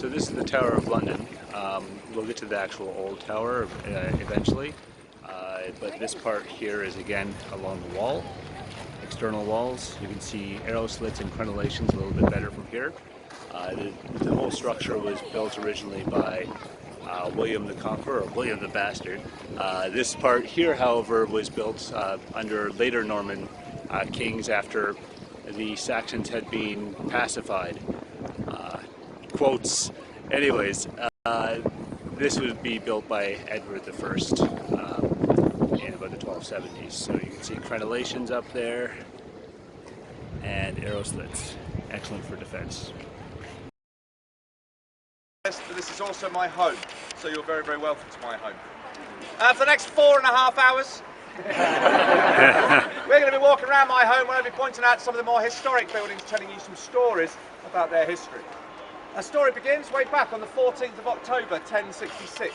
So this is the Tower of London. We'll get to the actual old tower eventually, but this part here is again along the wall, external walls. You can see arrow slits and crenellations a little bit better from here. The whole structure was built originally by William the Conqueror, or William the Bastard. This part here, however, was built under later Norman kings after the Saxons had been pacified. Quotes. Anyways, this would be built by Edward I in about the 1270s. So you can see crenellations up there and arrow slits. Excellent for defense. This is also my home, so you're very, very welcome to my home. For the next 4.5 hours, we're going to be walking around my home where I'll be pointing out some of the more historic buildings, telling you some stories about their history. Our story begins way back on the 14th of October 1066,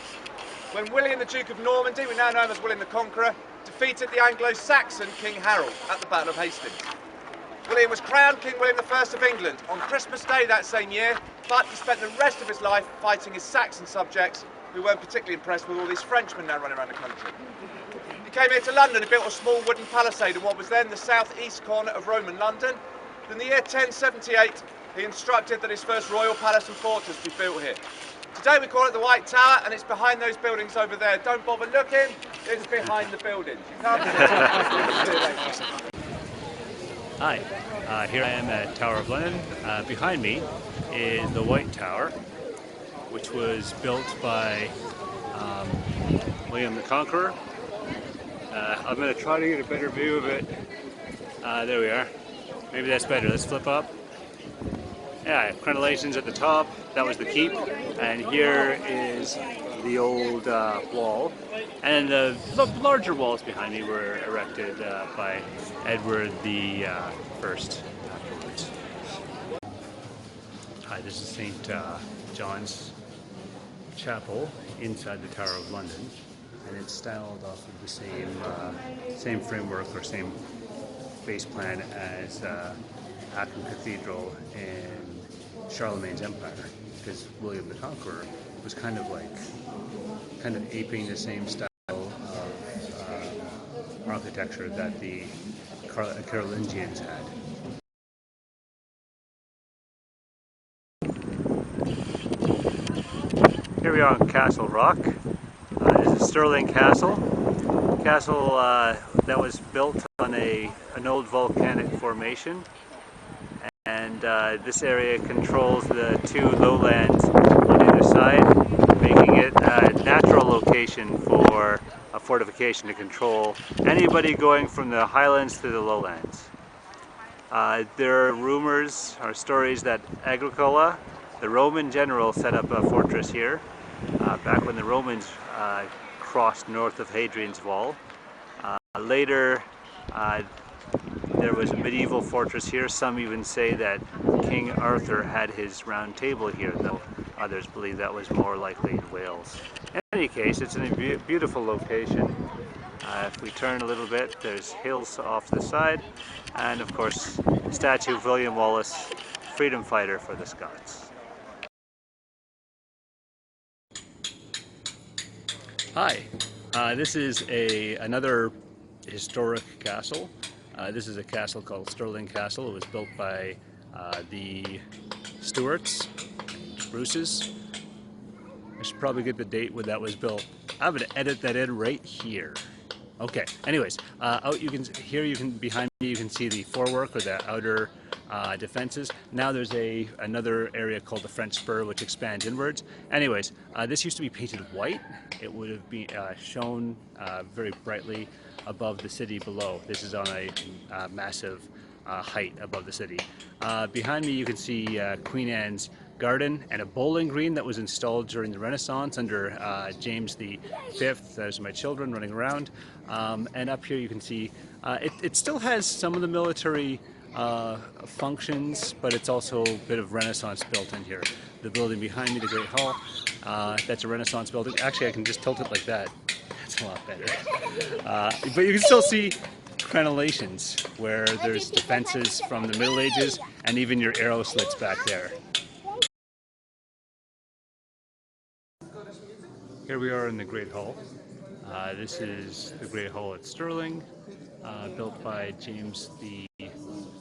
when William the Duke of Normandy, we now know him as William the Conqueror, defeated the Anglo-Saxon King Harold at the Battle of Hastings. William was crowned King William I of England on Christmas Day that same year, but he spent the rest of his life fighting his Saxon subjects, who weren't particularly impressed with all these Frenchmen now running around the country. He came here to London and built a small wooden palisade in what was then the south-east corner of Roman London. In the year 1078, he instructed that his first royal palace and fortress be built here. Today we call it the White Tower, and it's behind those buildings over there. Don't bother looking, it's behind the buildings. You can't see it. Hi, here I am at Tower of London. Behind me is the White Tower, which was built by William the Conqueror. I'm going to try to get a better view of it. There we are. Maybe that's better. Let's flip up. Yeah, crenellations at the top. That was the keep. And here is the old wall. And the larger walls behind me were erected by Edward I afterwards. Hi, this is St. John's Chapel inside the Tower of London. And it's styled off of the same framework or same base plan as Aachen Cathedral in Charlemagne's Empire, because William the Conqueror was kind of aping the same style of architecture that the Carolingians had. Here we are on Castle Rock. This is Stirling Castle. Castle that was built on an old volcanic formation, and this area controls the two lowlands on either side, making it a natural location for a fortification to control anybody going from the highlands to the lowlands. There are rumors or stories that Agricola, the Roman general, set up a fortress here back when the Romans crossed north of Hadrian's Wall. Later, there was a medieval fortress here. Some even say that King Arthur had his round table here, though others believe that was more likely in Wales. In any case, it's in a beautiful location. If we turn a little bit, there's hills off to the side, and of course, the statue of William Wallace, freedom fighter for the Scots. Hi, this is another historic castle. This is a castle called Stirling Castle. It was built by the Stuarts, Bruces. I should probably get the date when that was built. I'm going to edit that in right here. Okay. Anyways, behind me you can see the forework or the outer defenses. Now there's another area called the French Spur, which expands inwards. Anyways, this used to be painted white. It would have been shown very brightly above the city below. This is on a massive height above the city. Behind me you can see Queen Anne's garden and a bowling green that was installed during the Renaissance under James V. There's my children running around. And up here you can see it still has some of the military functions, but it's also a bit of Renaissance built in here. The building behind me, the Great Hall, that's a Renaissance building. Actually, I can just tilt it like that. That's a lot better. But you can still see crenellations where there's defenses from the Middle Ages and even your arrow slits back there. Here we are in the Great Hall. This is the Great Hall at Stirling, built by James the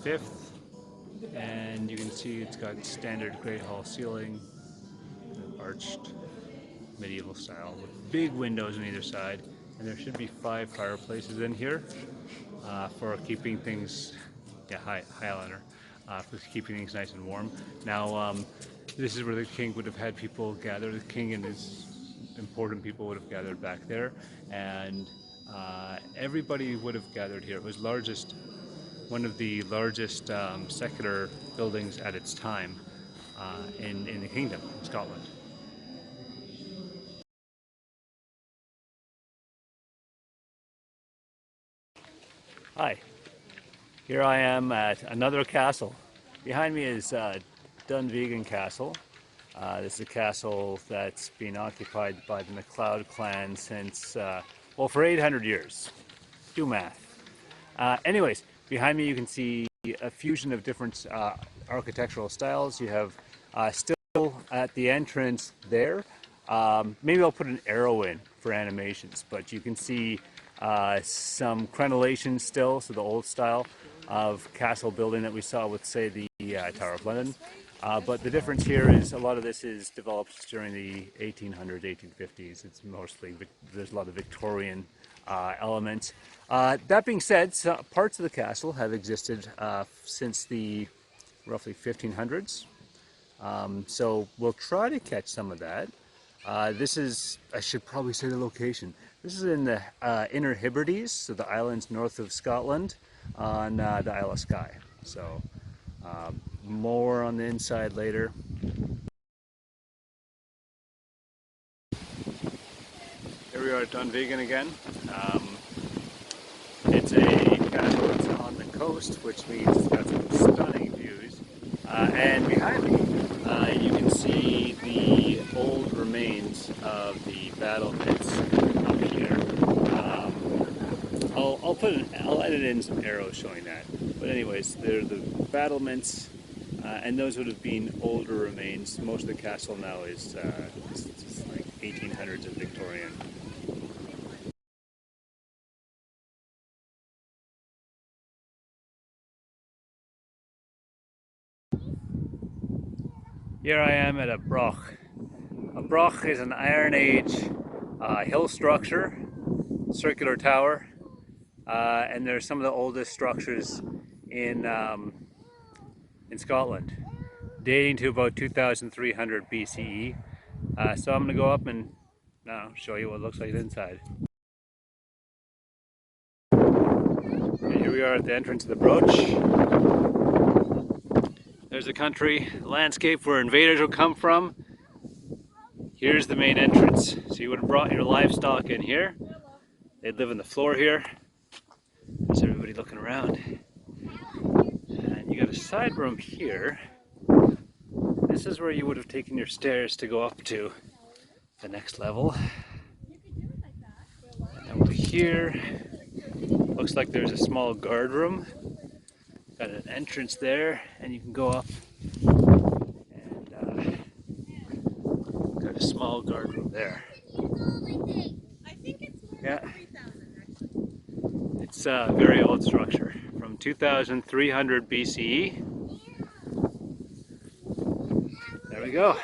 Fifth, and you can see it's got standard Great Hall ceiling, arched medieval style with big windows on either side, and there should be 5 fireplaces in here for keeping things, Highlander, for keeping things nice and warm. Now, this is where the king would have had people gather. The king and his important people would have gathered back there, and everybody would have gathered here. It was one of the largest secular buildings at its time in the kingdom, in Scotland. Hi, here I am at another castle. Behind me is Dunvegan Castle. This is a castle that's been occupied by the MacLeod clan since, well, for 800 years. Do math. Anyways, behind me you can see a fusion of different architectural styles. You have still at the entrance there. Maybe I'll put an arrow in for animations, but you can see some crenellations still, so the old style of castle building that we saw with, say, the Tower of London. But the difference here is a lot of this is developed during the 1800s, 1850s. It's mostly, there's a lot of Victorian elements. That being said, parts of the castle have existed since the roughly 1500s. So we'll try to catch some of that. This is, I should probably say the location. This is in the Inner Hebrides, so the islands north of Scotland, on the Isle of Skye. So more on the inside later. Here we are at Dunvegan again. It's a castle that's on the coast, which means it's got some stunning views. And behind me, you can see the old remains of the battlements up here. I'll edit in some arrows showing that. But anyways, they're the battlements, and those would have been older remains. Most of the castle now is like 1800s and Victorian. Here I am at a broch. A broch is an Iron Age hill structure, circular tower, and they're some of the oldest structures in Scotland, dating to about 2300 BCE. So I'm going to go up and now show you what it looks like inside. And here we are at the entrance of the broch. There's a country landscape where invaders will come from. Here's the main entrance. So you would have brought your livestock in here. They'd live on the floor here. There's everybody looking around. And you got a side room here. This is where you would have taken your stairs to go up to the next level. And over here, looks like there's a small guard room. Got an entrance there, and you can go up and got a small guard room there. Yeah, it's a very old structure from 2300 BCE. There we go.